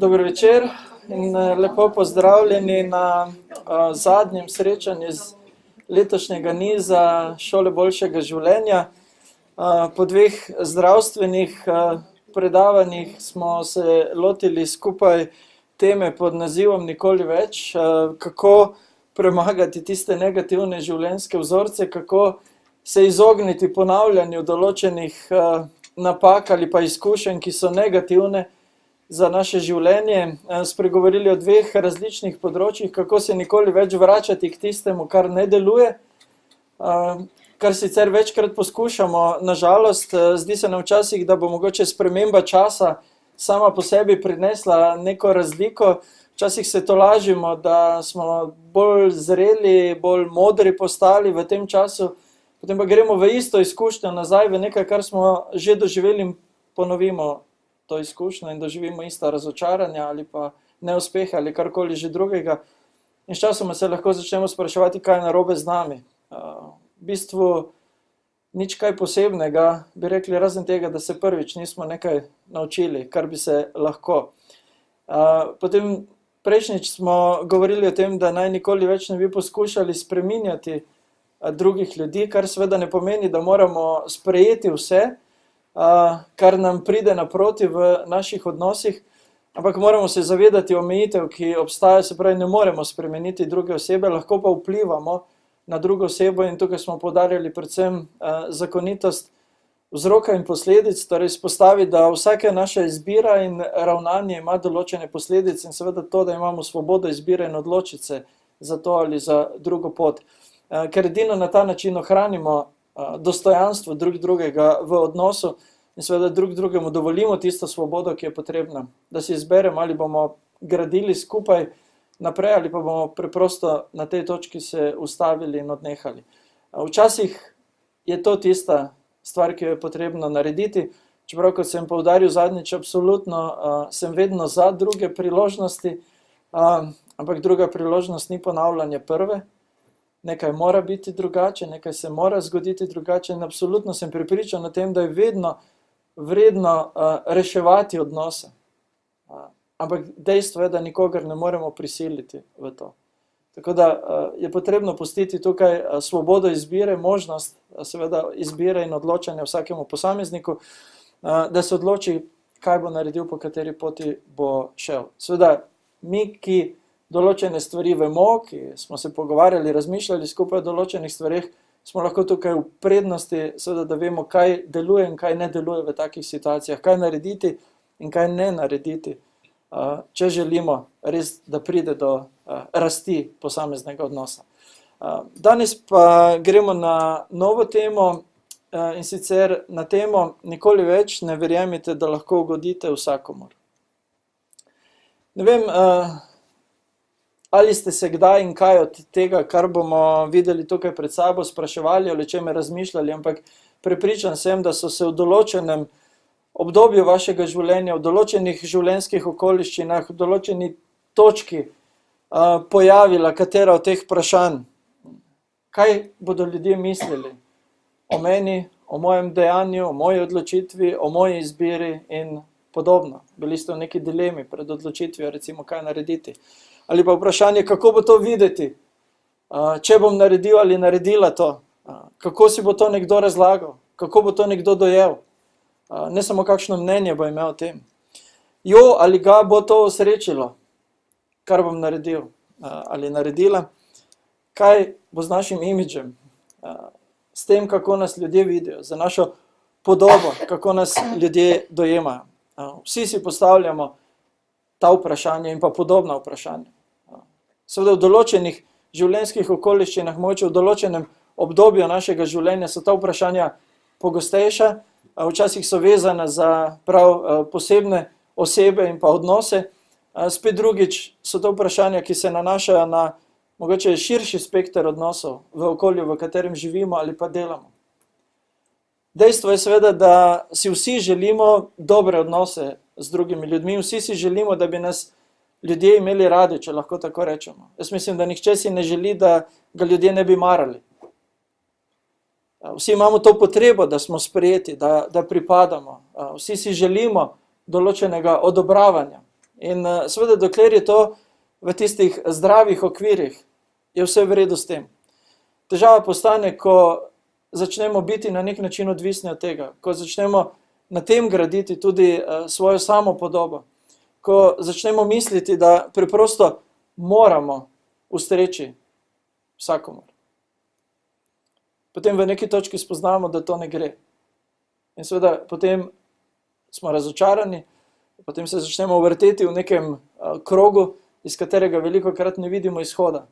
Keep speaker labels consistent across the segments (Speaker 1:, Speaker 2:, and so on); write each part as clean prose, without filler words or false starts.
Speaker 1: Dober večer in lepo pozdravljeni na zadnjem srečanju iz letošnjega niza Šole boljšega življenja. Po dveh zdravstvenih predavanjih smo se lotili skupaj teme pod nazivom Nikoli več, kako premagati tiste negativne življenjske vzorce, kako se izogniti ponavljanju določenih napak ali pa izkušenj, ki so negativne za naše življenje. Spregovorili o dveh različnih področjih, kako se nikoli več vračati k tistemu, kar ne deluje, kar sicer večkrat poskušamo, nažalost. Zdi se nam včasih, da bo mogoče sprememba časa sama po sebi prinesla neko razliko. Včasih se tolažimo, da smo bolj zreli, bolj modri postali v tem času, potem pa gremo v isto izkušnjo nazaj, v nekaj, kar smo že doživeli, in ponovimo to izkušnjo in doživimo ista razočaranja ali pa neuspehe ali karkoli že drugega. In sčasoma se lahko začnemo spraševati, kaj je narobe z nami. V bistvu nič kaj posebnega, bi rekli, razen tega, da se prvič nismo nekaj naučili, kar bi se lahko. Potem prejšnjič smo govorili o tem, da naj nikoli več ne bi poskušali spreminjati drugih ljudi, kar seveda ne pomeni, da moramo sprejeti vse, kar nam pride naproti v naših odnosih, ampak moramo se zavedati omejitev, ki obstaja, se pravi, ne moremo spremeniti druge osebe, lahko pa vplivamo na drugo osebo, in tukaj smo poudarjali predvsem zakonitost vzroka in posledic, torej izpostaviti, da vsaka naša izbira in ravnanje ima določene posledice, in seveda to, da imamo svobodo izbire in odločiti se za to ali za drugo pot. Ker edino na ta način ohranimo dostojanstvo drug drugega v odnosu in seveda drug drugemu dovolimo tisto svobodo, ki je potrebna, da si izberemo, ali bomo gradili skupaj naprej ali pa bomo preprosto na tej točki se ustavili in odnehali. Včasih je to tista stvar, ki jo je potrebno narediti, čeprav, kot sem poudaril zadnjič, absolutno sem vedno za druge priložnosti, ampak druga priložnost ni ponavljanje prve. Nekaj mora biti drugače, nekaj se mora zgoditi drugače, in absolutno sem prepričan o tem, da je vedno vredno reševati odnose. Ampak dejstvo je, da nikogar ne moremo prisiliti v to. Tako da je potrebno pustiti tukaj svobodo izbire, možnost seveda izbire in odločanja vsakemu posamezniku, da se odloči, kaj bo naredil, po kateri poti bo šel. Seveda mi, ki določene stvari vemo, ki smo se pogovarjali, razmišljali skupaj o določenih stvareh, smo lahko tukaj v prednosti, seveda, da vemo, kaj deluje in kaj ne deluje v takih situacijah, kaj narediti in kaj ne narediti, če želimo res, da pride do rasti posameznega odnosa. Danes pa gremo na novo temo, in sicer na temo Nikoli več ne verjemite, da lahko ugodite vsakomur. Ne vem, ali ste se kdaj in kaj od tega, kar bomo videli tukaj pred sabo, spraševali ali čem razmišljali, ampak prepričan sem, da so se v določenem obdobju vašega življenja, v določenih življenjskih okoliščinah, v določeni točki pojavila katera od teh vprašanj. Kaj bodo ljudje mislili o meni, o mojem dejanju, o moji odločitvi, o moji izbiri in podobno. Bili ste v neki dilemi pred odločitvijo, recimo, kaj narediti. Ali pa vprašanje, kako bo to videti, če bom naredil ali naredila to, kako si bo to nekdo razlagal, kako bo to nekdo dojel, ne samo kakšno mnenje bo imel o tem. Jo, ali ga bo to osrečilo, kar bom naredil ali naredila, kaj bo z našim imidžem, s tem, kako nas ljudje vidijo, za našo podobo, kako nas ljudje dojemajo. Vsi si postavljamo ta vprašanja in pa podobna vprašanja. Seveda v določenih življenjskih okoliščinah, mogoče v določenem obdobju našega življenja so ta vprašanja pogostejša, včasih so vezana za prav posebne osebe in pa odnose, spet drugič so to vprašanja, ki se nanašajo na mogoče širši spekter odnosov v okolju, v katerem živimo ali pa delamo. Dejstvo je seveda, da si vsi želimo dobre odnose z drugimi ljudmi, vsi si želimo, da bi nas ljudje imeli radi, če lahko tako rečemo. Jaz mislim, da nihče si ne želi, da ga ljudje ne bi marali. Vsi imamo to potrebo, da smo sprejeti, da pripadamo. Vsi si želimo določenega odobravanja. In seveda, dokler je to v tistih zdravih okvirih, je vse v redu s tem. Težava postane, ko začnemo biti na nek način odvisni od tega, ko začnemo na tem graditi tudi svojo samopodobo, ko začnemo misliti, da preprosto moramo ustreči vsakomur. Potem v neki točki spoznamo, da to ne gre. In seveda potem smo razočarani, potem se začnemo vrteti v nekem krogu, iz katerega velikokrat ne vidimo izhoda.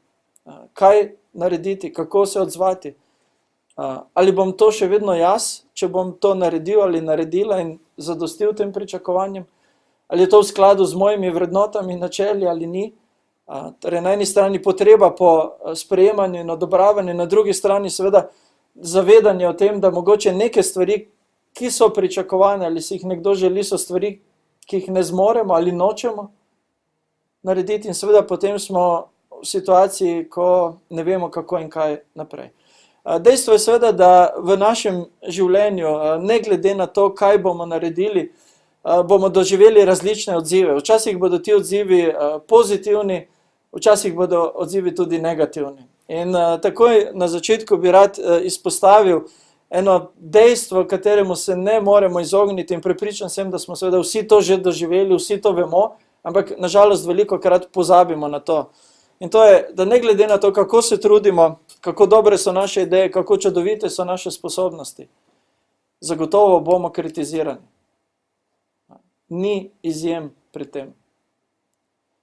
Speaker 1: Kaj narediti, kako se odzvati? Ali bom to še vedno jaz, če bom to naredil ali naredila in zadostil tem pričakovanjem? Ali je to v skladu z mojimi vrednotami, načeli ali ni? Torej, na eni strani potreba po sprejemanju in odobravanju, na drugi strani seveda zavedanje o tem, da mogoče neke stvari, ki so pričakovane ali si jih nekdo želi, so stvari, ki jih ne zmoremo ali nočemo narediti, in seveda potem smo v situaciji, ko ne vemo, kako in kaj naprej. Dejstvo je seveda, da v našem življenju, ne glede na to, kaj bomo naredili, bomo doživeli različne odzive. Včasih bodo ti odzivi pozitivni, včasih bodo odzivi tudi negativni. In takoj na začetku bi rad izpostavil eno dejstvo, kateremu se ne moremo izogniti, in prepričan sem, da smo seveda vsi to že doživeli, vsi to vemo, ampak nažalost velikokrat pozabimo na to. In to je, da ne glede na to, kako se trudimo, kako dobre so naše ideje, kako čudovite so naše sposobnosti, zagotovo bomo kritizirani. Ni izjem pri tem.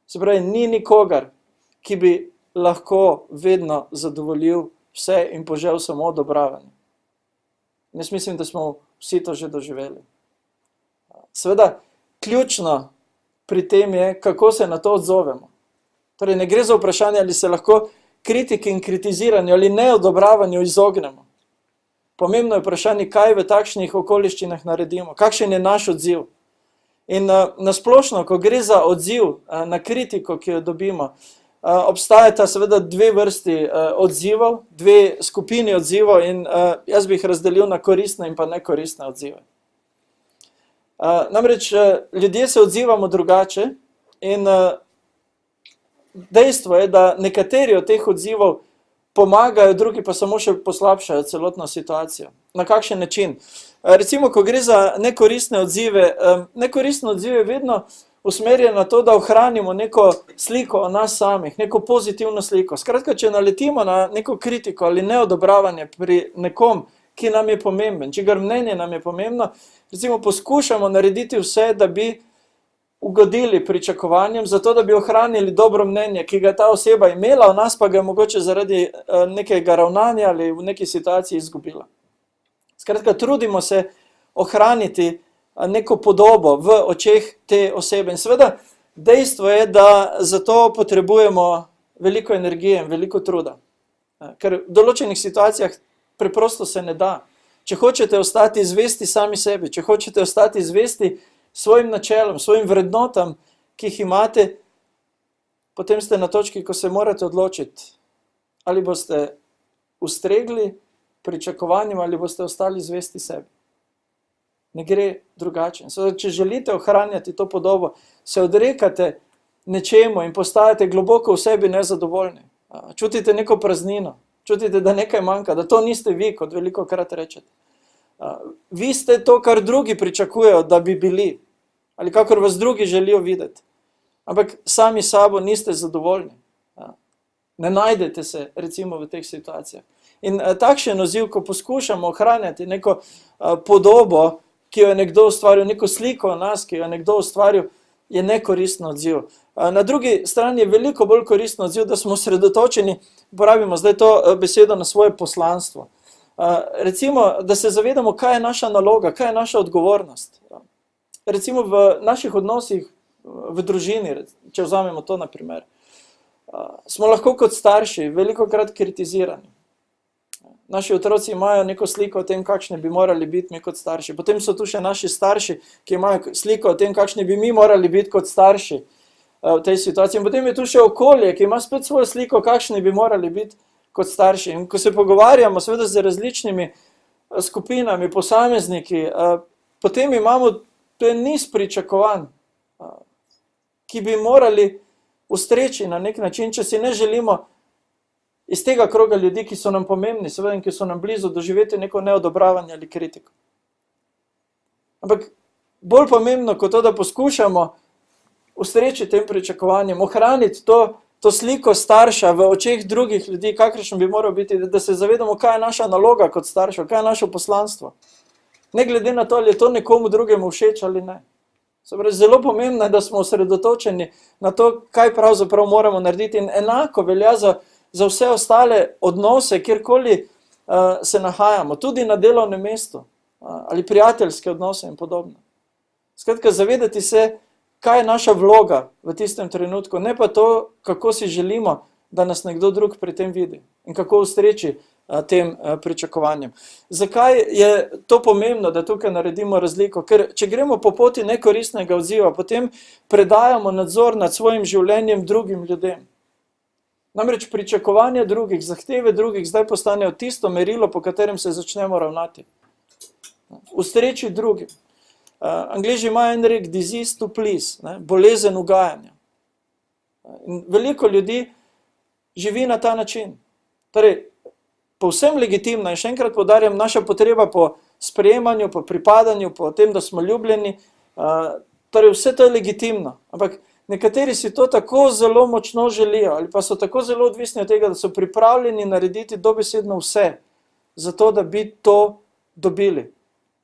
Speaker 1: Se pravi, ni nikogar, ki bi lahko vedno zadovoljil vse in požel samo odobravanje. Jaz mislim, da smo vsi to že doživeli. Seveda, ključno pri tem je, kako se na to odzovemo. Torej, ne gre za vprašanje, ali se lahko kritiki in kritiziranju ali neodobravanju izognemo. Pomembno je vprašanje, kaj v takšnih okoliščinah naredimo, kakšen je naš odziv. In nasplošno, ko gre za odziv na kritiko, ki jo dobimo, obstajata seveda dve vrsti odzivov, dve skupini odzivov, in jaz bi jih razdelil na koristne in pa nekoristne odzive. Namreč ljudje se odzivamo drugače in dejstvo je, da nekateri od teh odzivov pomagajo, drugi pa samo še poslabšajo celotno situacijo. Na kakšen način? Recimo, ko gre za nekoristne odzive, nekoristne odzive vedno usmerjeno na to, da ohranimo neko sliko o nas samih, neko pozitivno sliko. Skratka, če naletimo na neko kritiko ali neodobravanje pri nekom, ki nam je pomemben, čigar mnenje nam je pomembno, recimo poskušamo narediti vse, da bi ugodili pričakovanjem, zato da bi ohranili dobro mnenje, ki ga je ta oseba imela o nas, pa ga je mogoče zaradi nekega ravnanja ali v neki situaciji izgubila. Skratka, trudimo se ohraniti neko podobo v očeh te osebe. In seveda, dejstvo je, da za to potrebujemo veliko energije in veliko truda. Ker v določenih situacijah preprosto se ne da. Če hočete ostati zvesti sami sebi, če hočete ostati zvesti svojim načelom, svojim vrednotam, ki jih imate, potem ste na točki, ko se morate odločiti, ali boste ustregli pričakovanjem ali boste ostali zvesti sebi. Ne gre drugače. Če želite ohranjati to podobo, se odrekate nečemu in postajate globoko v sebi nezadovoljni. Čutite neko praznino, čutite, da nekaj manjka, da to niste vi, kot velikokrat rečete. Vi ste to, kar drugi pričakujejo, da bi bili, ali kakor vas drugi želijo videti. Ampak sami sabo niste zadovoljni. Ne najdete se, recimo, v teh situacijah. In takšen odziv, ko poskušamo ohranjati neko podobo, ki jo je nekdo ustvaril, neko sliko o nas, ki jo je nekdo ustvaril, je nekoristno odziv. Na drugi strani je veliko bolj koristno odziv, da smo osredotočeni, uporabimo zdaj to besedo, na svoje poslanstvo. Recimo, da se zavedamo, kaj je naša naloga, kaj je naša odgovornost. Recimo v naših odnosih v družini, če vzamemo to na primer, smo lahko kot starši velikokrat kritizirani. Naši otroci imajo neko sliko o tem, kakšne bi morali biti mi kot starši. Potem so tu še naši starši, ki imajo sliko o tem, kakšne bi mi morali biti kot starši v tej situaciji. In potem je tu še okolje, ki ima spet svojo sliko, kakšne bi morali biti kot starši. In ko se pogovarjamo seveda z različnimi skupinami, posamezniki, potem imamo to je niz pričakovanj, ki bi morali ustreči na nek način, če si ne želimo iz tega kroga ljudi, ki so nam pomembni, seveda, in ki so nam blizu, doživeti neko neodobravanje ali kritiko. Ampak bolj pomembno kot to, da poskušamo ustreči tem pričakovanjem, ohraniti to sliko starša v očeh drugih ljudi, kakršen bi moral biti, da se zavedamo, kaj je naša naloga kot staršev, kaj je naše poslanstvo. Ne glede na to, ali je to nekomu drugemu všeč ali ne. Zelo pomembno je, da smo osredotočeni na to, kaj pravzaprav moramo narediti, in enako velja za vse ostale odnose, kjerkoli se nahajamo, tudi na delovnem mestu ali prijateljske odnose in podobno. Skratka, zavedati se, kaj je naša vloga v tistem trenutku, ne pa to, kako si želimo, da nas nekdo drug pri tem vidi in kako ustreči tem pričakovanjem. Zakaj je to pomembno, da tukaj naredimo razliko? Ker če gremo po poti nekoristnega odziva, potem predajamo nadzor nad svojim življenjem drugim ljudem. Namreč pričakovanja drugih, zahteve drugih zdaj postanejo tisto merilo, po katerem se začnemo ravnati. Ustreči drugim. Angleži imajo en rek, disease to please, bolezen ugajanja. In veliko ljudi živi na ta način. Torej, povsem legitimna, in še enkrat poudarjam, naša potreba po sprejemanju, po pripadanju, po tem, da smo ljubljeni, torej vse to je legitimno. Ampak nekateri si to tako zelo močno želijo, ali pa so tako zelo odvisni od tega, da so pripravljeni narediti dobesedno vse, zato da bi to dobili.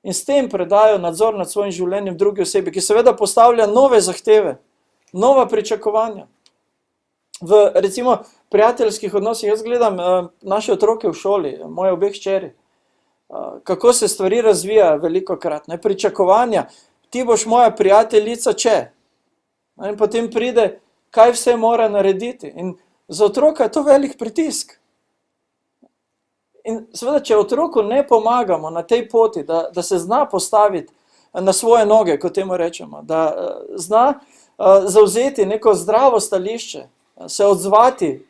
Speaker 1: In s tem predajo nadzor nad svojim življenjem drugi osebi, ki seveda postavlja nove zahteve, nova pričakovanja. V recimo prijateljskih odnosih, jaz gledam naše otroke v šoli, moje obe hčeri, kako se stvari razvijajo velikokrat, pričakovanja, ti boš moja prijateljica, če. In potem pride, kaj vse mora narediti. In za otroka je to velik pritisk. In seveda, če otroku ne pomagamo na tej poti, da se zna postaviti na svoje noge, kot temu rečemo, da zna zavzeti neko zdravo stališče, se odzvati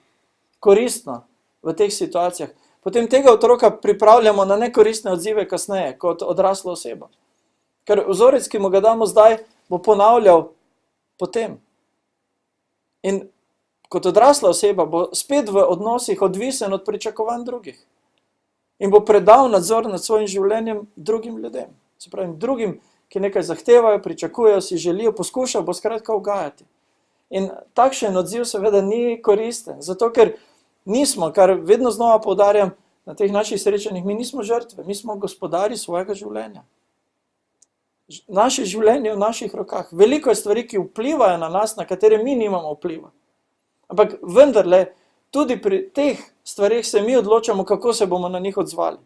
Speaker 1: koristno v teh situacijah, potem tega otroka pripravljamo na nekoristne odzive kasneje, kot odraslo osebo. Ker vzorec, ki mu ga damo zdaj, bo ponavljal potem. In kot odrasla oseba bo spet v odnosih odvisen od pričakovanj drugih. In bo predal nadzor nad svojim življenjem drugim ljudem. Se pravi, drugim, ki nekaj zahtevajo, pričakujejo, si želijo, poskušajo, bo skratka ugajati. In takšen odziv seveda ni koristen, zato ker nismo, kar vedno znova poudarjam na teh naših srečanjih, mi nismo žrtve, mi smo gospodari svojega življenja. Naše življenje je v naših rokah. Veliko je stvari, ki vplivajo na nas, na katere mi nimamo vpliva. Ampak vendarle, tudi pri teh stvarih se mi odločamo, kako se bomo na njih odzvali.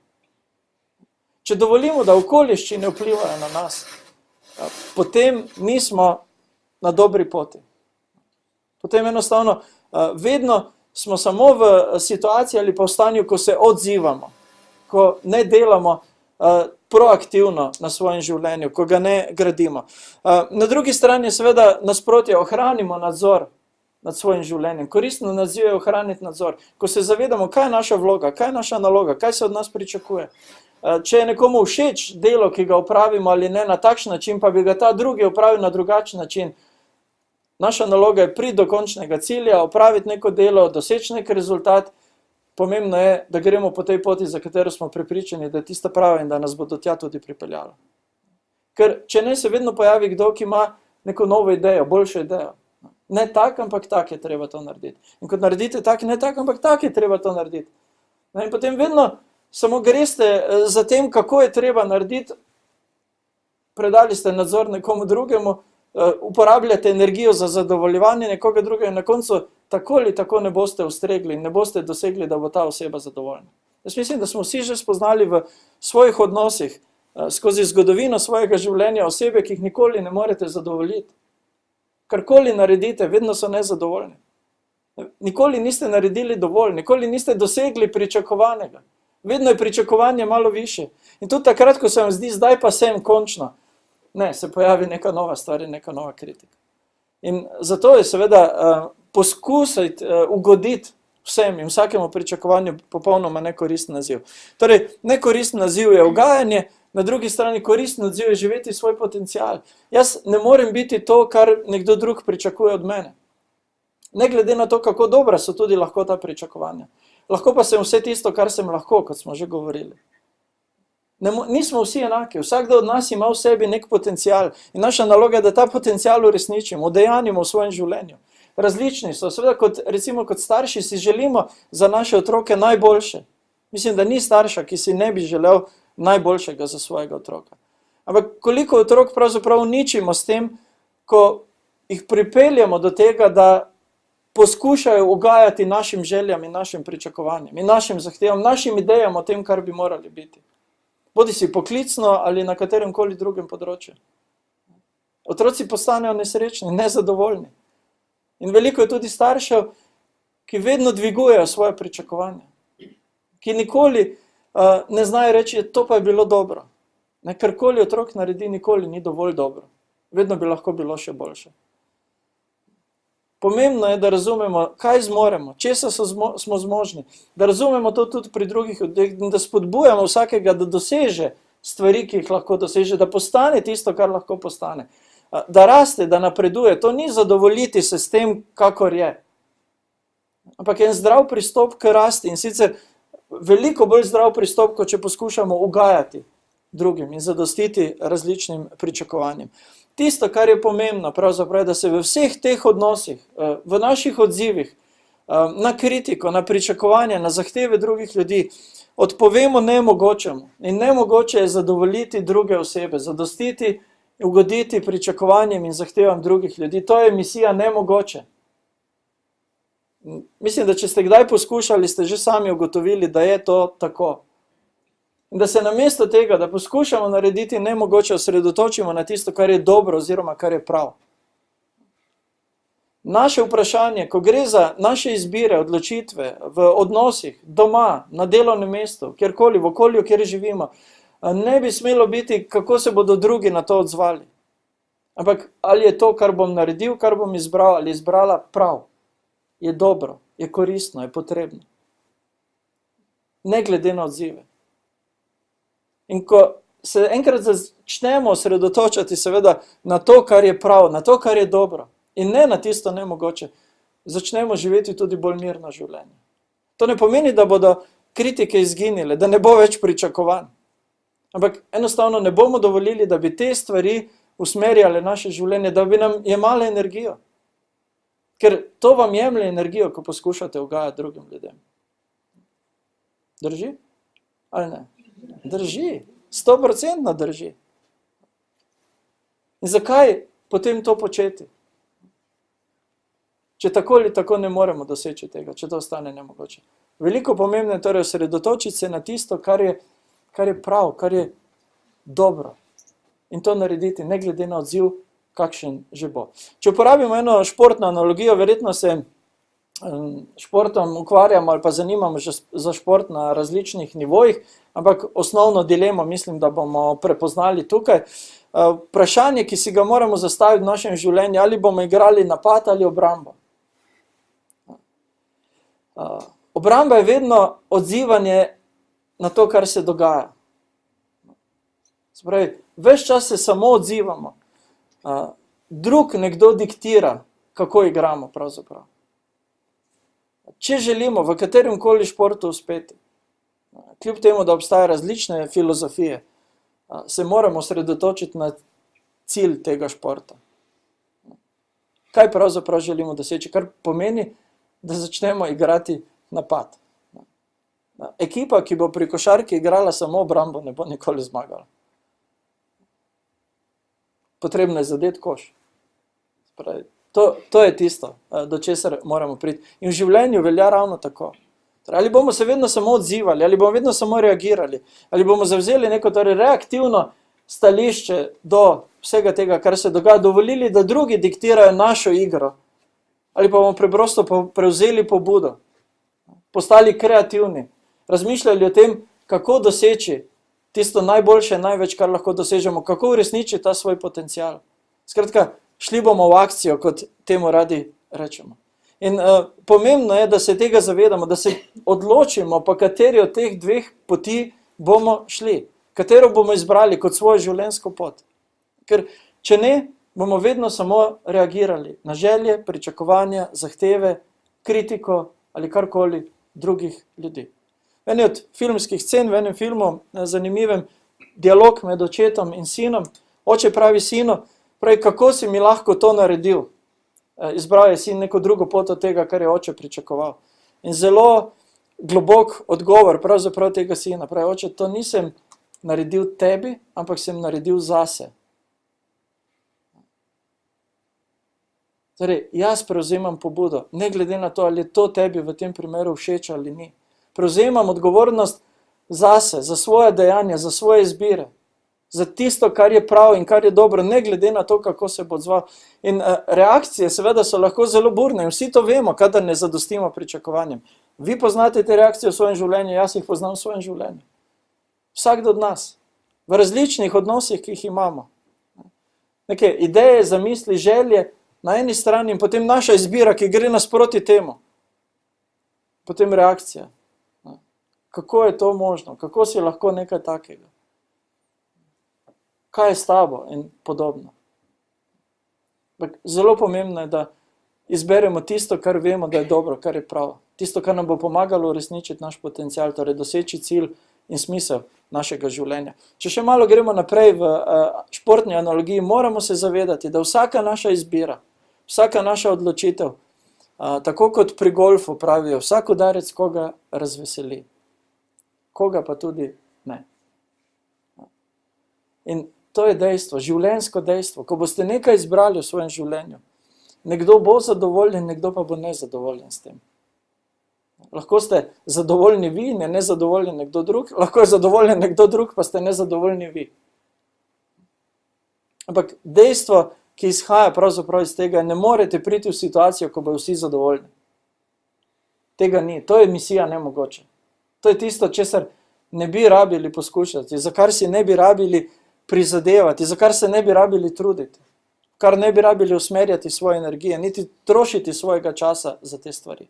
Speaker 1: Če dovolimo, da okoliščine vplivajo na nas, potem mi smo na dobri poti. Potem enostavno vedno smo samo v situaciji ali pa v stanju, ko se odzivamo, ko ne delamo proaktivno na svojem življenju, ko ga ne gradimo. Na drugi strani seveda nasprotje, ohranimo nadzor nad svojim življenjem. Koristno naziv je ohraniti nadzor. Ko se zavedamo, kaj je naša vloga, kaj je naša naloga, kaj se od nas pričakuje. Če je nekomu všeč delo, ki ga opravimo ali ne na takšen način, pa bi ga ta drugi opravil na drugačen način. Naša naloga je priti do končnega cilja, opraviti neko delo, doseči nek rezultat. Pomembno je, da gremo po tej poti, za katero smo prepričani, da je tista prava in da nas bo do tja tudi pripeljala. Ker če ne, se vedno pojavi kdo, ki ima neko novo idejo, boljšo idejo. Ne tak, ampak tak je treba to narediti. In kot naredite tak, ne tak, ampak tak je treba to narediti. In potem vedno samo greste za tem, kako je treba narediti, predali ste nadzor nekomu drugemu, uporabljate energijo za zadovoljevanje nekoga drugega in na koncu tako ali tako ne boste ustregli in ne boste dosegli, da bo ta oseba zadovoljna. Jaz mislim, da smo vsi že spoznali v svojih odnosih, skozi zgodovino svojega življenja osebe, ki jih nikoli ne morete zadovoljiti. Karkoli naredite, vedno so nezadovoljni. Nikoli niste naredili dovolj, nikoli niste dosegli pričakovanega. Vedno je pričakovanje malo više. In tudi takrat, ko se vam zdi, zdaj pa sem končno, ne, se pojavi neka nova stvar in neka nova kritika. In zato je seveda poskusiti ugoditi vsem in vsakemu pričakovanju popolnoma nekoristen naziv. Torej, nekoristen naziv je ugajanje, Na drugi strani koristen odziv je živeti svoj potencial. Jaz ne morem biti to, kar nekdo drug pričakuje od mene. Ne glede na to, kako dobra so tudi lahko ta pričakovanja. Lahko pa sem vse tisto, kar sem lahko, kot smo že govorili. Nismo vsi enaki, vsakdo od nas ima v sebi nek potencial in naša naloga je, da ta potencial uresničimo, udejanimo v svojem življenju. Različni so, seveda recimo kot starši si želimo za naše otroke najboljše. Mislim, da ni starša, ki si ne bi želel najboljšega za svojega otroka. Ampak koliko otrok pravzaprav uničimo s tem, ko jih pripeljamo do tega, da poskušajo ugajati našim željam in našim pričakovanjem in našim zahtevam, našim idejam o tem, kar bi morali biti. Bodi si poklicno ali na katerem koli drugem področju. Otroci postanejo nesrečni, nezadovoljni. In veliko je tudi staršev, ki vedno dvigujejo svoje pričakovanja. Ki nikoli ne znajo reči, to pa je bilo dobro. Karkoli otrok naredi, nikoli ni dovolj dobro. Vedno bi lahko bilo še boljše. Pomembno je, da razumemo, kaj zmoremo, česa smo zmožni, da razumemo to tudi pri drugih, da spodbujamo vsakega, da doseže stvari, ki jih lahko doseže, da postane tisto, kar lahko postane. Da raste, da napreduje, to ni zadovoljiti se s tem, kakor je. Ampak je en zdrav pristop k rasti in sicer veliko bolj zdrav pristop, kot če poskušamo ugajati drugim in zadostiti različnim pričakovanjem. Tisto, kar je pomembno, pravzaprav je, da se v vseh teh odnosih, v naših odzivih, na kritiko, na pričakovanje, na zahteve drugih ljudi, odpovemo nemogočemu. In nemogoče je zadovoljiti druge osebe, zadostiti, ugoditi pričakovanjem in zahtevam drugih ljudi. To je misija nemogoče. Mislim, da če ste kdaj poskušali, ste že sami ugotovili, da je to tako. In da se namesto tega, da poskušamo narediti nemogoče, osredotočimo na tisto, kar je dobro oziroma kar je prav. Naše vprašanje, ko gre za naše izbire, odločitve v odnosih, doma, na delovnem mestu, kjerkoli, v okolju, kjer živimo, ne bi smelo biti, kako se bodo drugi na to odzvali. Ampak ali je to, kar bom naredil, kar bom izbral ali izbrala, prav, je dobro, je koristno, je potrebno. Ne glede na odzive. In ko se enkrat začnemo osredotočati seveda na to, kar je prav, na to, kar je dobro, in ne na tisto nemogoče, začnemo živeti tudi bolj mirno življenje. To ne pomeni, da bodo kritike izginile, da ne bo več pričakovanj. Ampak enostavno ne bomo dovolili, da bi te stvari usmerjale naše življenje, da bi nam jemale energijo. Ker to vam jemlje energijo, ko poskušate ugajati drugim ljudem. Drži? Ali ne? Drži. 100% drži. In zakaj potem to početi? Če tako ali tako ne moremo doseči tega, če to ostane nemogoče. Veliko pomembno je torej osredotočiti se na tisto, kar je prav, kar je dobro. In to narediti, ne glede na odziv, kakšen že bo. Če uporabimo eno športno analogijo, verjetno se športom ukvarjamo ali pa zanimamo za šport na različnih nivojih, ampak osnovno dilemo mislim, da bomo prepoznali tukaj. Vprašanje, ki si ga moramo zastaviti v našem življenju, ali bomo igrali napad ali obrambo. Obramba je vedno odzivanje na to, kar se dogaja. Spravi, ves čas se samo odzivamo. Drug nekdo diktira, kako igramo pravzaprav. Če želimo v katerem koli športu uspeti, kljub temu, da obstajajo različne filozofije, se moramo osredotočiti na cilj tega športa. Kaj pravzaprav želimo doseči? Kar pomeni, da začnemo igrati napad. Ekipa, ki bo pri košarki igrala samo obrambo, ne bo nikoli zmagala. Potrebno je zadeti koš. Spravi, to je tisto, do česar moramo priti. In v življenju velja ravno tako. Ali bomo se vedno samo odzivali, ali bomo vedno samo reagirali, ali bomo zavzeli neko torej reaktivno stališče do vsega tega, kar se dogaja, dovolili, da drugi diktirajo našo igro, ali pa bomo preprosto prevzeli pobudo, postali kreativni, razmišljali o tem, kako doseči tisto najboljše, največ, kar lahko dosežemo, kako uresničiti ta svoj potencial. Skratka, šli bomo v akcijo, kot temu radi rečemo. In pomembno je, da se tega zavedamo, da se odločimo, po kateri od teh dveh poti bomo šli. katero bomo izbrali kot svojo življenjsko pot. Ker če ne, bomo vedno samo reagirali na želje, pričakovanja, zahteve, kritiko ali karkoli drugih ljudi. V eni od filmskih scen, v enem filmu, zanimivem, dialog med očetom in sinom, oče pravi sinu, pravi, kako si mi lahko to naredil? Izbral je sin neko drugo pot od tega, kar je oče pričakoval. In zelo globok odgovor pravzaprav tega sina, pravi, oče, to nisem naredil tebi, ampak sem naredil zase. Torej, jaz prevzemam pobudo, ne glede na to, ali je to tebi v tem primeru všeč ali ni. Prevzemam odgovornost zase, za svoje dejanja, za svoje izbire, za tisto, kar je prav in kar je dobro, ne glede na to, kako se bo odzval. In reakcije seveda so lahko zelo burne in vsi to vemo, kadar ne zadostimo pričakovanjem. Vi poznate te reakcije v svojem življenju, jaz jih poznam v svojem življenju. Vsakdo od nas, v različnih odnosih, ki jih imamo. Neke ideje, zamisli, želje na eni strani in potem naša izbira, ki gre nasproti temu. Potem reakcija. Kako je to možno? Kako si lahko nekaj takega? Kaj je s tabo? In podobno. Zelo pomembno je, da izberemo tisto, kar vemo, da je dobro, kar je pravo. Tisto, kar nam bo pomagalo uresničiti naš potencial, torej doseči cilj in smisel našega življenja. Če še malo gremo naprej v športni analogiji, moramo se zavedati, da vsaka naša izbira, vsaka naša odločitev, tako kot pri golfu pravijo, vsak udarec koga razveseli, koga pa tudi ne. In to je dejstvo, življenjsko dejstvo. Ko boste nekaj izbrali v svojem življenju, nekdo bo zadovoljen, nekdo pa bo nezadovoljen s tem. Lahko ste zadovoljni vi, ne nezadovoljen nekdo drug, lahko je zadovoljen nekdo drug, pa ste nezadovoljni vi. Ampak dejstvo, ki izhaja pravzaprav iz tega, ne morete priti v situacijo, ko bodo vsi zadovoljni. Tega ni, to je misija nemogoče. To je tisto, česar ne bi rabili poskušati, za kar si ne bi rabili prizadevati, za kar se ne bi rabili truditi, kar ne bi rabili usmerjati svoje energije, niti trošiti svojega časa za te stvari.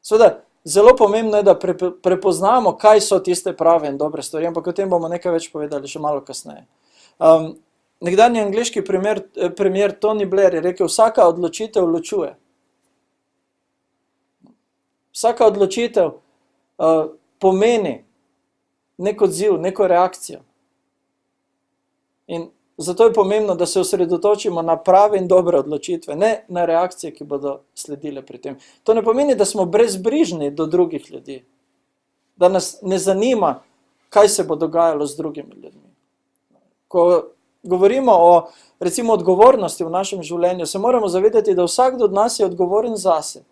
Speaker 1: Seveda, zelo pomembno je, da prepoznamo, kaj so tiste prave in dobre stvari, ampak o tem bomo nekaj več povedali še malo kasneje. Nekdanji angleški premier Tony Blair je rekel, vsaka odločitev ločuje. Vsaka odločitev pomeni nek odziv, neko reakcijo. In zato je pomembno, da se osredotočimo na prave in dobre odločitve, ne na reakcije, ki bodo sledile pri tem. To ne pomeni, da smo brezbrižni do drugih ljudi, da nas ne zanima, kaj se bo dogajalo z drugimi ljudmi. Ko govorimo o, recimo, odgovornosti v našem življenju, se moramo zavedati, da vsakdo od nas je odgovoren zase,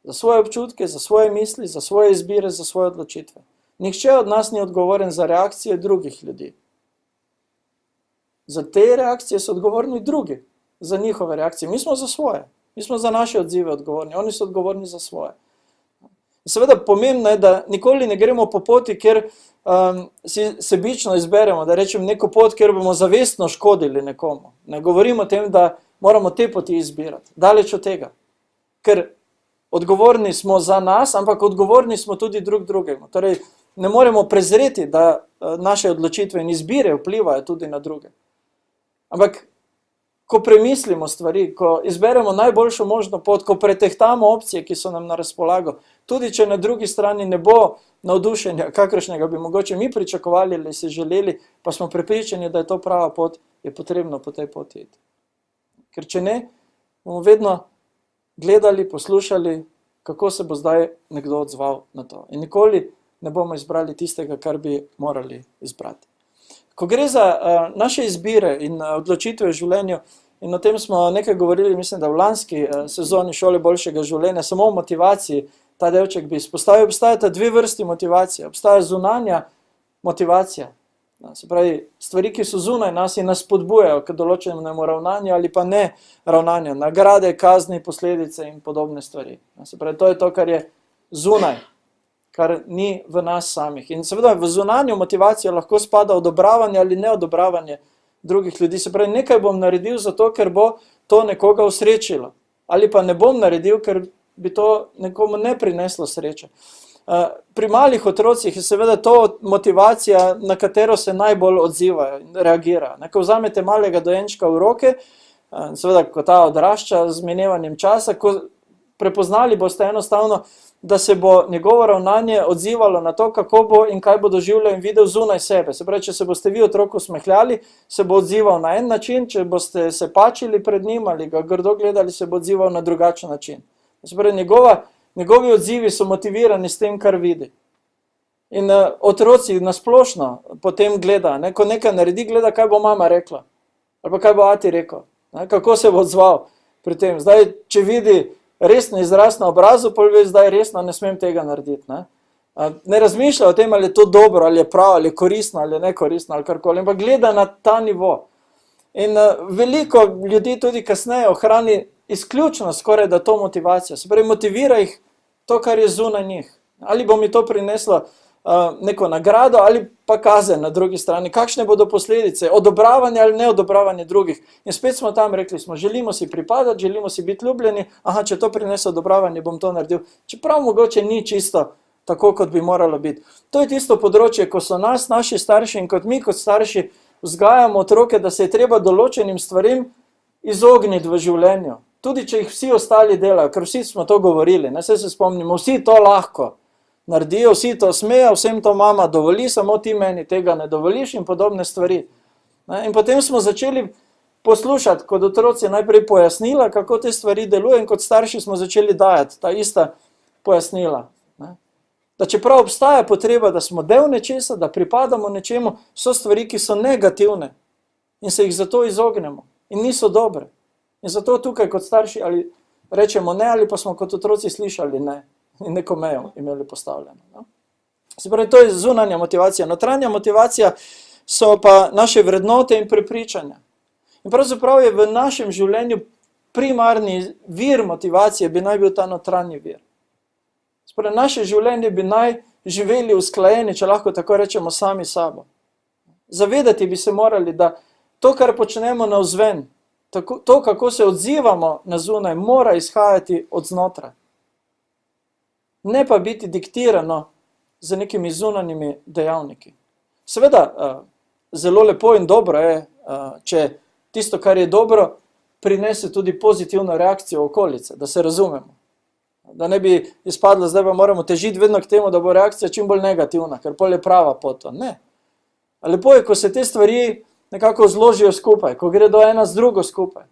Speaker 1: za svoje občutke, za svoje misli, za svoje izbire, za svoje odločitve. Nihče od nas ni odgovoren za reakcije drugih ljudi. Za te reakcije so odgovorni drugi, za njihove reakcije. Mi smo za svoje, mi smo za naše odzive odgovorni, oni so odgovorni za svoje. Seveda pomembno je, da nikoli ne gremo po poti, kjer si sebično izberemo, da rečem neko pot, kjer bomo zavestno škodili nekomu. Ne govorimo o tem, da moramo te poti izbirati, daleč od tega. Ker odgovorni smo za nas, ampak odgovorni smo tudi drug drugemu. Torej, ne moremo prezreti, da naše odločitve in izbire vplivajo tudi na druge. Ampak, ko premislimo stvari, ko izberemo najboljšo možno pot, ko pretehtamo opcije, ki so nam na razpolago, tudi če na drugi strani ne bo navdušenja, kakršnega bi mogoče mi pričakovali ali si želeli, pa smo prepričani, da je to prava pot, je potrebno po tej poti iti. Ker če ne, bomo vedno gledali, poslušali, kako se bo zdaj nekdo odzval na to. In nikoli ne bomo izbrali tistega, kar bi morali izbrati. Ko gre za naše izbire in odločitve v življenju, in o tem smo nekaj govorili, mislim, da v lanski sezoni Šole boljšega življenja, samo o motivaciji, ta delček bi izpostavil, obstajata dve vrsti motivacije. Obstaja zunanja motivacija, se pravi, stvari, ki so zunaj nas in nas spodbujajo k določenemu ravnanju ali pa ne ravnanju, nagrade, kazni, posledice in podobne stvari. Se pravi, to je to, kar je zunaj, kar ni v nas samih. In seveda v zunanjo motivacijo lahko spada odobravanje ali neodobravanje drugih ljudi. Se pravi, nekaj bom naredil zato, ker bo to nekoga usrečilo. Ali pa ne bom naredil, ker bi to nekomu ne prineslo sreče. Pri malih otrocih je seveda to motivacija, na katero se najbolj odziva in reagira. Ko vzamete malega dojenčka v roke, seveda, ko ta odrašča z minevanjem časa, prepoznali boste enostavno, da se bo njegovo ravnanje odzivalo na to, kako bo in kaj bo doživljal in videl zunaj sebe. Se pravi, če se boste vi otroku smehljali, se bo odzival na en način, če boste se pačili pred njim ali ga grdo gledali, se bo odzival na drugačen način. Se pravi, njegovi odzivi so motivirani s tem, kar vidi. In otroci nasplošno potem gleda, ko nekaj naredi, gleda, kaj bo mama rekla, ali pa kaj bo ati rekel, kako se bo odzval pri tem. Zdaj, če vidi resni izraz na obrazu, pa ve, zdaj resno ne smem tega narediti. Ne razmišlja o tem, ali je to dobro, ali je prav, ali je koristno, ali je nekoristno, ali karkoli, ampak gleda na ta nivo. In veliko ljudi tudi kasneje ohrani izključno skoraj da to motivacijo. Se pravi, motivira jih to, kar je zunaj njih. Ali bo mi to prineslo neko nagrado, ali pa kazen na drugi strani. Kakšne bodo posledice, odobravanje ali neodobravanje drugih. In spet smo tam, rekli smo, želimo si pripadati, želimo si biti ljubljeni, če to prinese odobravanje, bom to naredil. Čeprav mogoče ni čisto tako, kot bi moralo biti. To je tisto področje, ko so naši starši in kot mi kot starši vzgajamo otroke, da se je treba določenim stvarem izogniti v življenju. Tudi če jih vsi ostali delajo, ker vsi smo to govorili, se spomnimo, vsi to lahko naredijo, vsi to smejo, vsem to mama dovoli, samo ti meni tega ne dovoliš in podobne stvari. In potem smo začeli poslušati kot otroci najprej pojasnila, kako te stvari delujejo, in kot starši smo začeli dajati ta ista pojasnila. Da čeprav obstaja potreba, da smo del nečesa, da pripadamo nečemu, so stvari, ki so negativne in se jih zato izognemo in niso dobre. In zato tukaj kot starši ali rečemo ne, ali pa smo kot otroci slišali ne in neko mejo imeli postavljeno. Se pravi, to je zunanja motivacija. Notranja motivacija so pa naše vrednote in prepričanja. In pravzaprav je v našem življenju primarni vir motivacije, bi naj bil ta notranji vir. Se pravi, naše življenje bi naj živeli usklajeni, če lahko tako rečemo, sami sabo. Zavedati bi se morali, da to, kar počnemo navzven, to, kako se odzivamo na zunaj, mora izhajati od znotraj. Ne pa biti diktirano z nekimi zunanjimi dejavniki. Seveda, zelo lepo in dobro je, če tisto, kar je dobro, prinese tudi pozitivno reakcijo okolice, da se razumemo. Da ne bi izpadlo, zdaj pa moramo težiti vedno k temu, da bo reakcija čim bolj negativna, ker pol je prava pot. Ne. Lepo je, ko se te stvari nekako zložijo skupaj, ko gredo ena z drugo skupaj.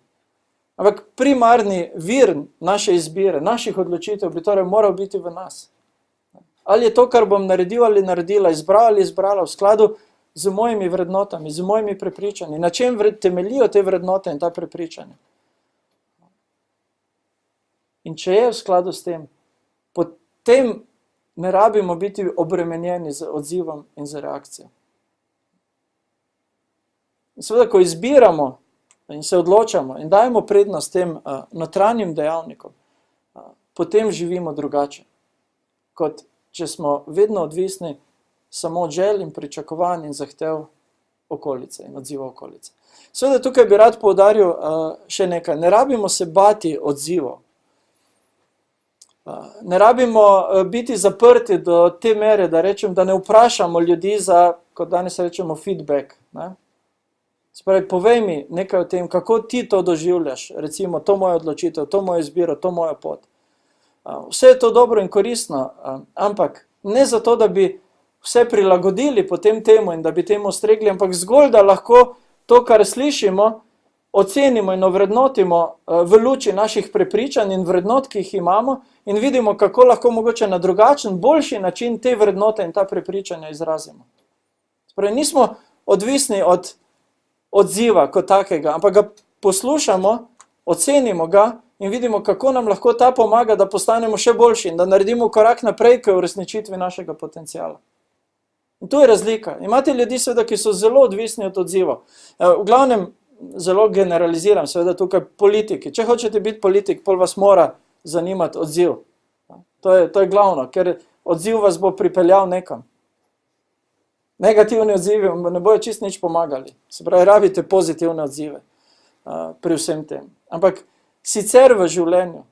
Speaker 1: Ampak primarni vir naše izbire, naših odločitev bi torej moral biti v nas. Ali je to, kar bom naredil ali naredila, izbral ali izbrala v skladu z mojimi vrednotami, z mojimi prepričanji, na čem temeljijo te vrednote in ta prepričanja. In če je v skladu s tem, potem ne rabimo biti obremenjeni z odzivom in z reakcijo. Seveda, ko izbiramo in se odločamo in dajemo prednost tem notranjim dejavnikom, potem živimo drugače, kot če smo vedno odvisni samo od želj in pričakovanj in zahtev okolice in odziva okolice. Seveda, tukaj bi rad poudaril še nekaj. Ne rabimo se bati odzivov. Ne rabimo biti zaprti do te mere, da rečem, da ne vprašamo ljudi za, kot danes rečemo, feedback. Spravi, povej mi nekaj o tem, kako ti to doživljaš, recimo to mojo odločitev, to mojo izbiro, to mojo pot. Vse je to dobro in koristno, ampak ne zato, da bi vse prilagodili potem temu in da bi temu ustregli, ampak zgolj, da lahko to, kar slišimo, ocenimo in ovrednotimo v luči naših prepričanj in vrednot, ki jih imamo, in vidimo, kako lahko mogoče na drugačen, boljši način te vrednote in ta prepričanja izrazimo. Spravi, nismo odvisni od odziva kot takega, ampak ga poslušamo, ocenimo ga in vidimo, kako nam lahko ta pomaga, da postanemo še boljši in da naredimo korak naprej k uresničitvi našega potencijala. In tu je razlika. Imate ljudi, seveda, ki so zelo odvisni od odzivov. V glavnem, zelo generaliziram, seveda tukaj politiki. Če hočete biti politik, pol vas mora zanimati odziv. To je glavno, ker odziv vas bo pripeljal nekam. Negativni odzivi ne bojo čist nič pomagali. Se pravi, rabite pozitivne odzive pri vsem tem. Ampak sicer v življenju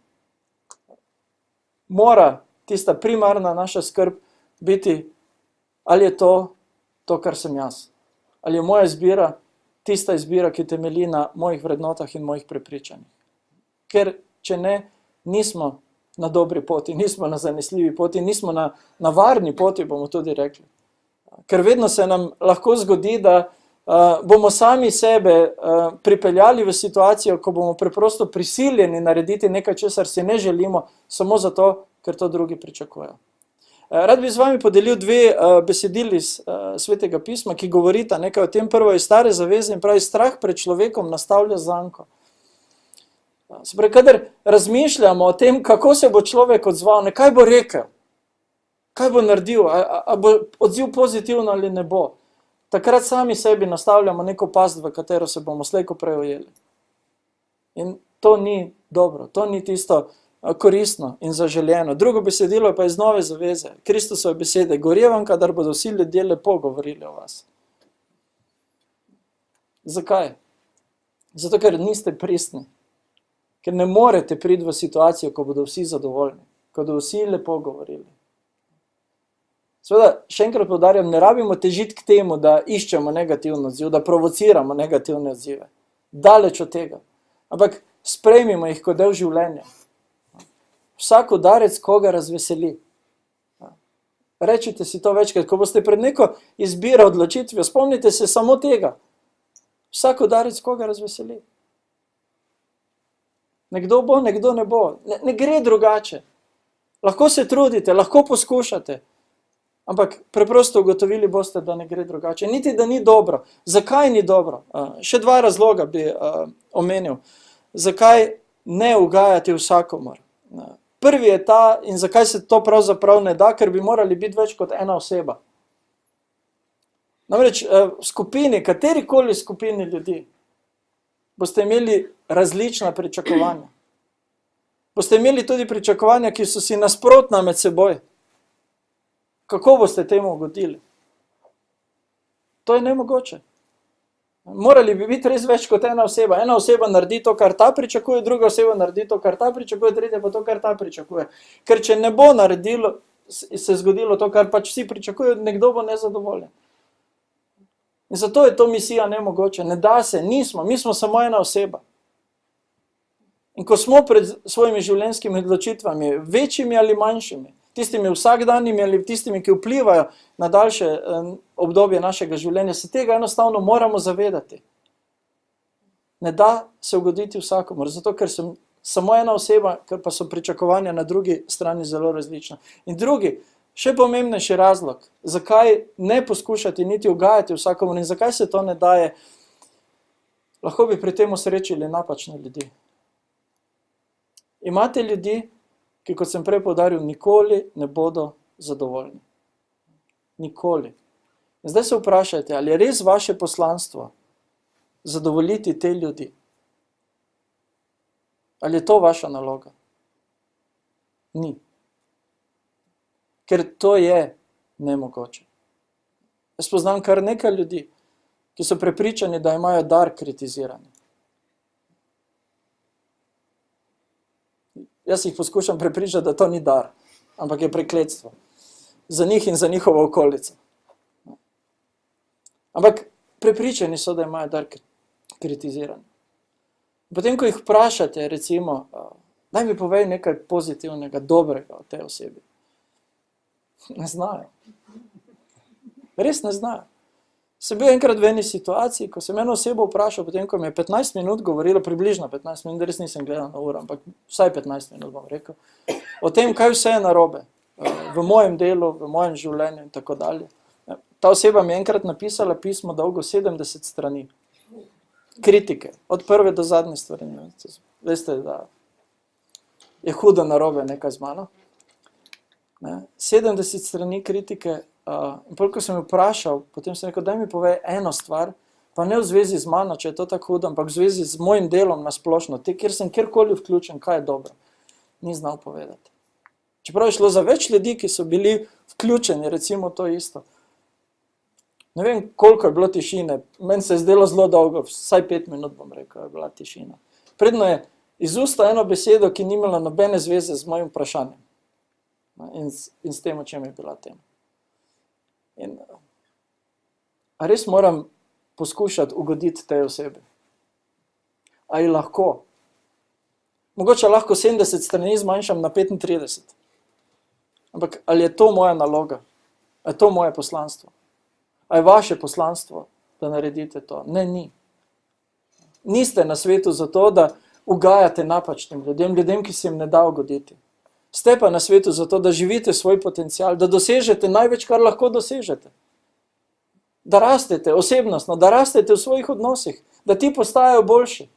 Speaker 1: mora tista primarna naša skrb biti, ali je to, kar sem jaz. Ali je moja izbira tista izbira, ki temelji na mojih vrednotah in mojih prepričanjih. Ker če ne, nismo na dobri poti, nismo na zanesljivi poti, nismo na varni poti, bomo tudi rekli. Ker vedno se nam lahko zgodi, da bomo sami sebe pripeljali v situacijo, ko bomo preprosto prisiljeni narediti nekaj, česar si ne želimo, samo zato, ker to drugi pričakujejo. Rad bi z vami podelil dve besedili iz Svetega pisma, ki govorita nekaj o tem. Prvo iz Stare zaveze in pravi, strah pred človekom nastavlja zanko. Se pravi, kadar razmišljamo o tem, kako se bo človek odzval, kaj bo rekel, kaj bo naredil, a bo odziv pozitivno ali ne bo, takrat sami sebi nastavljamo neko past, v katero se bomo slejko prej ujeli. In to ni dobro, to ni tisto koristno in zaželjeno. Drugo besedilo pa je iz Nove zaveze, Kristusove besede, gorjevam, kadar bodo vsi ljudje lepo govorili o vas. Zakaj? Zato, ker niste pristni. Ker ne morete priti v situacijo, ko bodo vsi zadovoljni, ko bodo vsi lepo govorili. Seveda, še enkrat poudarjam, ne rabimo težiti k temu, da iščemo negativno odziv, da provociramo negativne odzive. Daleč od tega. Ampak sprejmimo jih kot del življenja. Vsak udarec koga razveseli. Rečite si to večkrat, ko boste pred neko izbiro odločitvijo, spomnite se samo tega. Vsak udarec koga razveseli. Nekdo bo, nekdo ne bo. Ne gre drugače. Lahko se trudite, lahko poskušate, ampak preprosto ugotovili boste, da ne gre drugače. Niti, da ni dobro. Zakaj ni dobro? Še dva razloga bi omenil. Zakaj ne ugajati vsakomur? Prvi je ta, in zakaj se to pravzaprav ne da, ker bi morali biti več kot ena oseba. Namreč v skupini, katerikoli skupini ljudi, boste imeli različna pričakovanja. Boste imeli tudi pričakovanja, ki so si nasprotna med seboj. Kako boste temu ugodili? To je nemogoče. Morali bi biti res več kot ena oseba. Ena oseba naredi to, kar ta pričakuje, druga oseba naredi to, kar ta pričakuje, tretja pa to, kar ta pričakuje. Ker če ne bo naredilo, se zgodilo to, kar pač vsi pričakujejo, nekdo bo nezadovoljen. In zato je to misija nemogoče. Ne da se, nismo, mi smo samo ena oseba. In ko smo pred svojimi življenjskimi odločitvami, večjimi ali manjšimi, tistimi vsakdanjimi ali tistimi, ki vplivajo na daljše obdobje našega življenja, se tega enostavno moramo zavedati. Ne da se ugoditi vsakomur, zato ker sem samo ena oseba, ker pa so pričakovanja na drugi strani zelo različna. In drugi, še pomembnejši razlog, zakaj ne poskušati niti ugajati vsakomur in zakaj se to ne daje, lahko bi pri tem osrečili napačne ljudi. Imate ljudi, ki, kot sem prej poudaril, nikoli ne bodo zadovoljni. Nikoli. In zdaj se vprašajte, ali je res vaše poslanstvo zadovoljiti te ljudi? Ali je to vaša naloga? Ni. Ker to je nemogoče. Jaz poznam kar nekaj ljudi, ki so prepričani, da imajo dar kritiziranja. Jaz jih poskušam prepričati, da to ni dar, ampak je prekletstvo. Za njih in za njihovo okolico. Ampak prepričani so, da imajo dar kritiziranja. Potem, ko jih vprašate, recimo, daj mi povej nekaj pozitivnega, dobrega o tej osebi. Ne znajo. Res ne znajo. Sem bil enkrat v eni situaciji, ko sem eno osebo vprašal, potem, ko mi je 15 minut govorilo, približno 15 minut, res nisem gledal na uro, ampak vsaj 15 minut bom rekel, o tem, kaj vse je narobe v mojem delu, v mojem življenju in tako dalje. Ta oseba mi je enkrat napisala pismo dolgo 70 strani. Kritike, od prve do zadnje strani. Veste, da je hudo narobe nekaj z mano. 70 strani kritike. In ko sem jo vprašal, potem sem rekel, daj mi povej eno stvar, pa ne v zvezi z mano, če je to tako hudo, ampak v zvezi z mojim delom nasplošno, kjer sem kjerkoli vključen, kaj je dobro. Ni znal povedati. Čeprav je šlo za več ljudi, ki so bili vključeni, recimo to isto. Ne vem, koliko je bilo tišine, meni se je zdelo zelo dolgo, vsaj 5 minut bom rekel, je bila tišina. Predno je iz usta eno besedo, ki ni imela nobene zveze z mojim vprašanjem. in s tem, o čem je bila tema. In a res moram poskušati ugoditi tej osebi? A ji lahko? Mogoče lahko 70 strani zmanjšam na 35. Ampak ali je to moja naloga? A je to moje poslanstvo? A je vaše poslanstvo, da naredite to? Ne, ni. Niste na svetu zato, da ugajate napačnim ljudem, ki se jim ne da ugoditi. Ste pa na svetu zato, da živite svoj potencial, da dosežete največ, kar lahko dosežete. Da rastete osebnostno, da rastete v svojih odnosih, da ti postajajo boljši.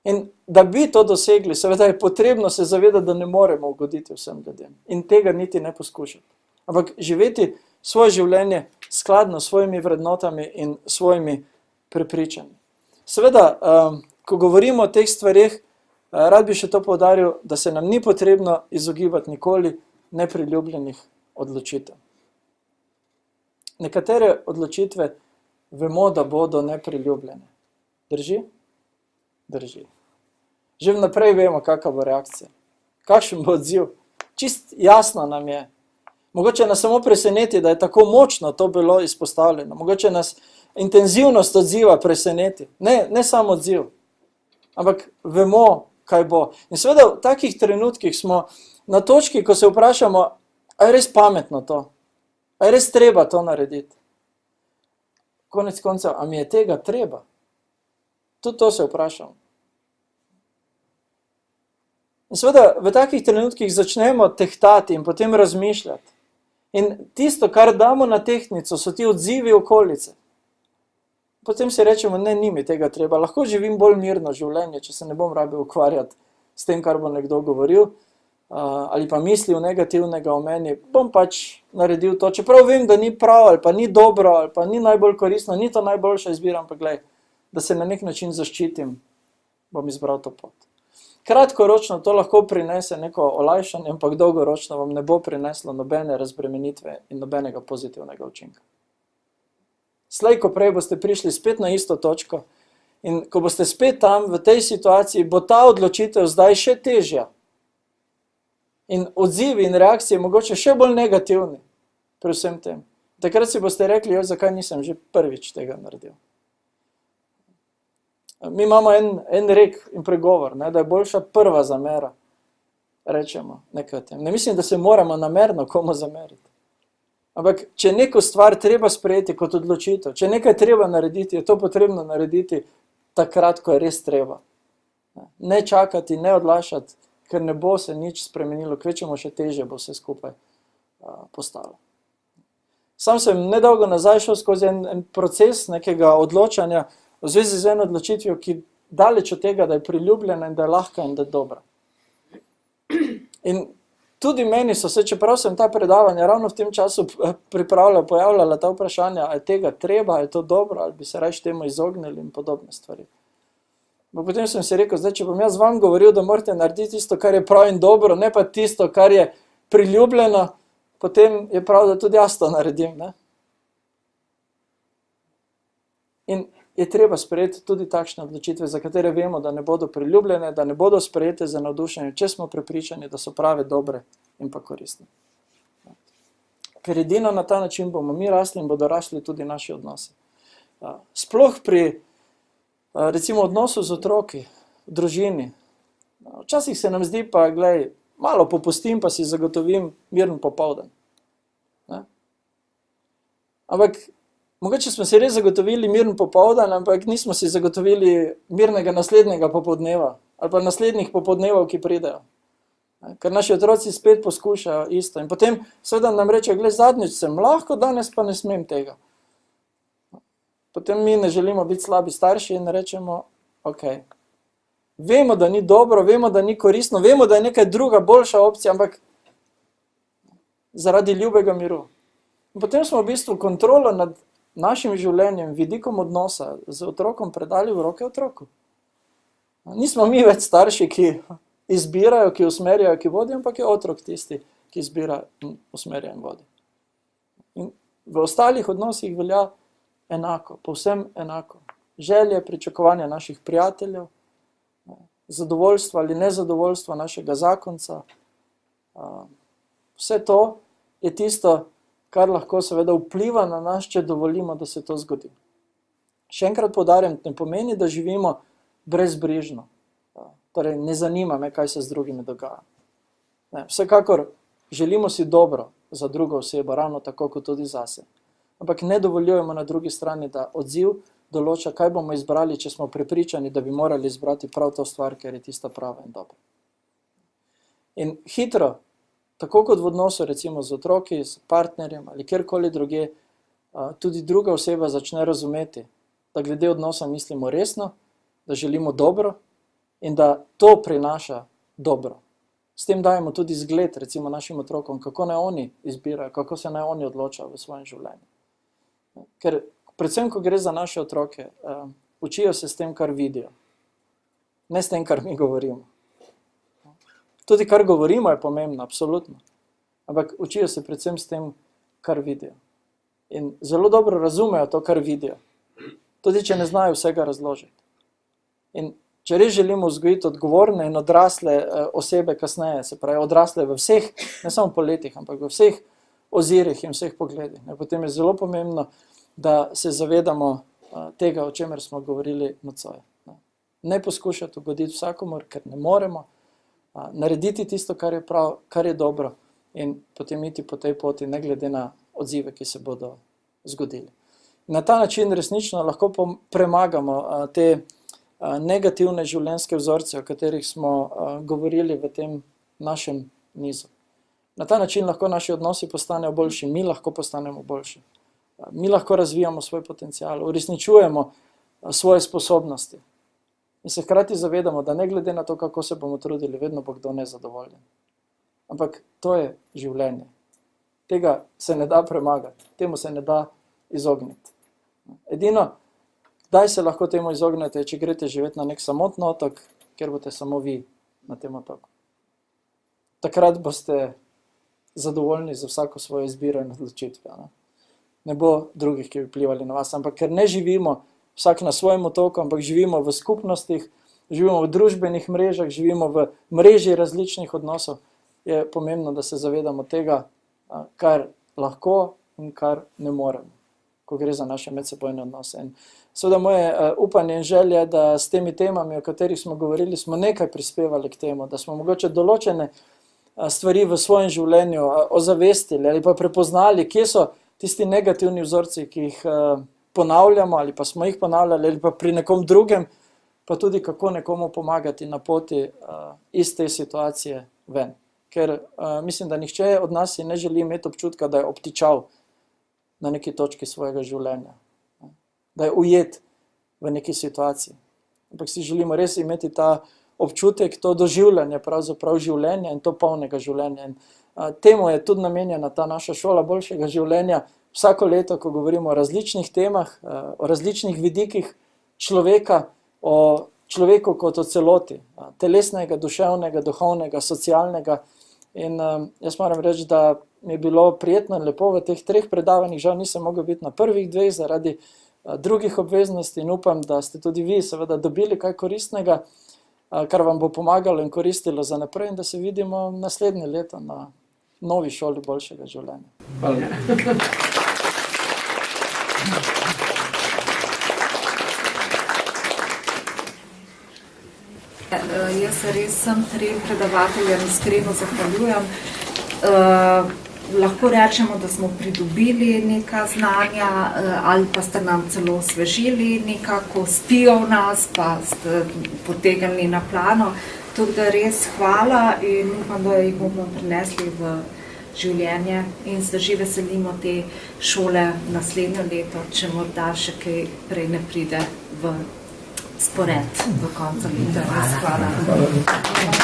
Speaker 1: In da bi to dosegli, seveda je potrebno se zavedati, da ne moremo ugoditi vsem ljudem. In tega niti ne poskušati. Ampak živeti svoje življenje skladno s svojimi vrednotami in svojimi prepričanji. Seveda, ko govorimo o teh stvarih, rad bi še to poudaril, da se nam ni potrebno izogibati nikoli nepriljubljenih odločitev. Nekatere odločitve vemo, da bodo nepriljubljene. Drži? Drži. Že vnaprej vemo, kakva bo reakcija. Kakšen bo odziv. Čist jasno nam je. Mogoče nas samo preseneti, da je tako močno to bilo izpostavljeno. Mogoče nas intenzivnost odziva preseneti. Ne samo odziv. Ampak vemo, kaj bo. In seveda v takih trenutkih smo na točki, ko se vprašamo, a je res pametno to? A je res treba to narediti? Konec koncev, a mi je tega treba? Tudi to se vprašam. In seveda v takih trenutkih začnemo tehtati in potem razmišljati. In tisto, kar damo na tehtnico, so ti odzivi okolice. Potem si rečemo, ne, ni mi tega treba. Lahko živim bolj mirno življenje, če se ne bom rabil ukvarjati s tem, kar bo nekdo govoril, ali pa mislil negativnega o meni, bom pač naredil to. Čeprav vem, da ni prav, ali pa ni dobro, ali pa ni najbolj koristno, ni to najboljša izbira, ampak glej, da se na nek način zaščitim, bom izbral to pot. Kratkoročno to lahko prinese neko olajšanje, ampak dolgoročno vam ne bo prineslo nobene razbremenitve in nobenega pozitivnega učinka. Slej, ko prej boste prišli spet na isto točko in ko boste spet tam v tej situaciji, bo ta odločitev zdaj še težja. In odzivi in reakcije mogoče še bolj negativni pri vsem tem. Takrat si boste rekli, zakaj nisem že prvič tega naredil. Mi imamo en rek in pregovor, da je boljša prva zamera, rečemo nekaj o tem. Ne mislim, da se moramo namerno komu zameriti. Ampak, če neko stvar treba sprejeti kot odločitev, če nekaj treba narediti, je to potrebno narediti takrat, ko je res treba. Ne čakati, ne odlašati, ker ne bo se nič spremenilo, kvečemo še težje bo vse skupaj postalo. Sam sem nedolgo nazaj šel skozi en proces nekega odločanja v zvezi z eno odločitvijo, ki daleč od tega, da je priljubljena in da je lahka in da je dobra. In tudi meni so se, čeprav sem ta predavanja ravno v tem času pojavljala ta vprašanja, ali je tega treba, ali je to dobro, ali bi se raje temu izognili in podobne stvari. Potem sem si rekel, zdaj, če bom jaz vam govoril, da morate narediti tisto, kar je prav in dobro, ne pa tisto, kar je priljubljeno, potem je prav, da tudi jaz to naredim. Ne? In je treba sprejeti tudi takšne odločitve, za katere vemo, da ne bodo priljubljene, da ne bodo sprejete za navdušenje, če smo prepričani, da so prave, dobre in pa koristne. Ker edino na ta način bomo mi rasli in bodo rasli tudi naši odnosi. Sploh pri recimo odnosu z otroki, v družini. Včasih se nam zdi pa, glej, malo popustim, pa si zagotovim miren popoldan. Ampak mogoče smo si res zagotovili miren popoldan, ampak nismo si zagotovili mirnega naslednjega popoldneva ali pa naslednjih popoldnevov, ki pridejo. Ker naši otroci spet poskušajo isto. In potem seveda nam reče, glej, zadnjič sem lahko, danes pa ne smem tega. Potem mi ne želimo biti slabi starši in rečemo, ok, vemo, da ni dobro, vemo, da ni koristno, vemo, da je nekaj druga, boljša opcija, ampak zaradi ljubega miru. In potem smo v bistvu kontrolo nad našim življenjem, vidikom odnosa z otrokom predali v roke otroku. Nismo mi več starši, ki izbirajo, ki usmerjajo, ki vodijo, ampak je otrok tisti, ki izbira in usmerja in vodi. In v ostalih odnosih velja enako, povsem enako. Želje, pričakovanja naših prijateljev, zadovoljstva ali nezadovoljstva našega zakonca, Vse to je tisto, kar lahko seveda vpliva na nas, če dovolimo, da se to zgodi. Še enkrat poudarjam, ne pomeni, da živimo brezbrižno. Torej, ne zanima me, kaj se z drugimi dogaja. Ne, vsekakor želimo si dobro za drugo osebo, ravno tako kot tudi zase. Ampak ne dovoljujemo na drugi strani, da odziv določa, kaj bomo izbrali, če smo prepričani, da bi morali izbrati prav to stvar, ker je tista prava in dobra. In hitro, tako kot v odnosu recimo z otroki, s partnerjem ali kjerkoli druge, tudi druga oseba začne razumeti, da glede odnosa mislimo resno, da želimo dobro in da to prinaša dobro. S tem dajemo tudi zgled recimo našim otrokom, kako naj oni izbirajo, kako se naj oni odločajo v svojem življenju. Ker predvsem, ko gre za naše otroke, učijo se s tem, kar vidijo, ne s tem, kar mi govorimo. Tudi kar govorimo je pomembno, absolutno, ampak učijo se predvsem s tem, kar vidijo. In zelo dobro razumejo to, kar vidijo, tudi če ne znajo vsega razložiti. In če res želimo vzgojiti odgovorne in odrasle osebe kasneje, se pravi odrasle v vseh, ne samo po letih, ampak v vseh ozirih in vseh pogledih, potem je zelo pomembno, da se zavedamo tega, o čemer smo govorili nocoj. Ne poskušati ugoditi vsakomur, ker ne moremo, narediti tisto, kar je prav, kar je dobro in potem iti po tej poti, ne glede na odzive, ki se bodo zgodili. Na ta način resnično lahko premagamo te negativne življenjske vzorce, o katerih smo govorili v tem našem nizu. Na ta način lahko naši odnosi postanejo boljši, mi lahko postanemo boljši. Mi lahko razvijamo svoj potencial, uresničujemo svoje sposobnosti in se hkrati zavedamo, da ne glede na to, kako se bomo trudili, vedno bo kdo nezadovoljen. Ampak to je življenje. Tega se ne da premagati, temu se ne da izogniti. Edino, kdaj se lahko temu izognete, če greste živeti na nek samotni otok, kjer boste samo vi na tem otoku. Takrat boste zadovoljni za vsako svojo izbiro in odločitve. Ne bo drugih, ki bi vplivali na vas, ampak ker ne živimo vsak na svojem otoku, ampak živimo v skupnostih, živimo v družbenih mrežah, živimo v mreži različnih odnosov, je pomembno, da se zavedamo tega, kar lahko in kar ne moremo, ko gre za naše medsebojne odnose. In seveda moje upanje in želje, da s temi temami, o katerih smo govorili, smo nekaj prispevali k temu, da smo mogoče določene stvari v svojem življenju ozavestili ali pa prepoznali, kje so tisti negativni vzorci, ki jih ponavljamo ali pa smo jih ponavljali ali pa pri nekom drugem, pa tudi kako nekomu pomagati na poti iz te situacije ven. Ker mislim, da nihče od nas si ne želi imeti občutka, da je obtičal na neki točki svojega življenja, da je ujet v neki situaciji. Ampak si želimo res imeti ta občutek, to doživljanje pravzaprav življenja in to polnega življenja. In temu je tudi namenjena ta naša šola boljšega življenja. Vsako leto, ko govorimo o različnih temah, o različnih vidikih človeka, o človeku kot o celoti, telesnega, duševnega, duhovnega, socialnega. In jaz moram reči, da mi je bilo prijetno in lepo v teh 3 predavanjih, žal nisem mogel biti na prvih 2 zaradi drugih obveznosti in upam, da ste tudi vi seveda dobili kaj koristnega, kar vam bo pomagalo in koristilo za naprej in da se vidimo naslednje leto na novi šoli boljšega življenja. Hvala.
Speaker 2: Jaz se res sem 3 predavateljem iskreno zahvaljujem. Lahko rečemo, da smo pridobili neka znanja ali pa ste nam celo osvežili nekako, spijo v nas, pa ste potegnili na plano. Tako da res hvala in upam, da jih bomo prinesli v življenje in se že veselimo te šole naslednjo leto, če morda še kaj prej ne pride v spored do konca leta. Hvala.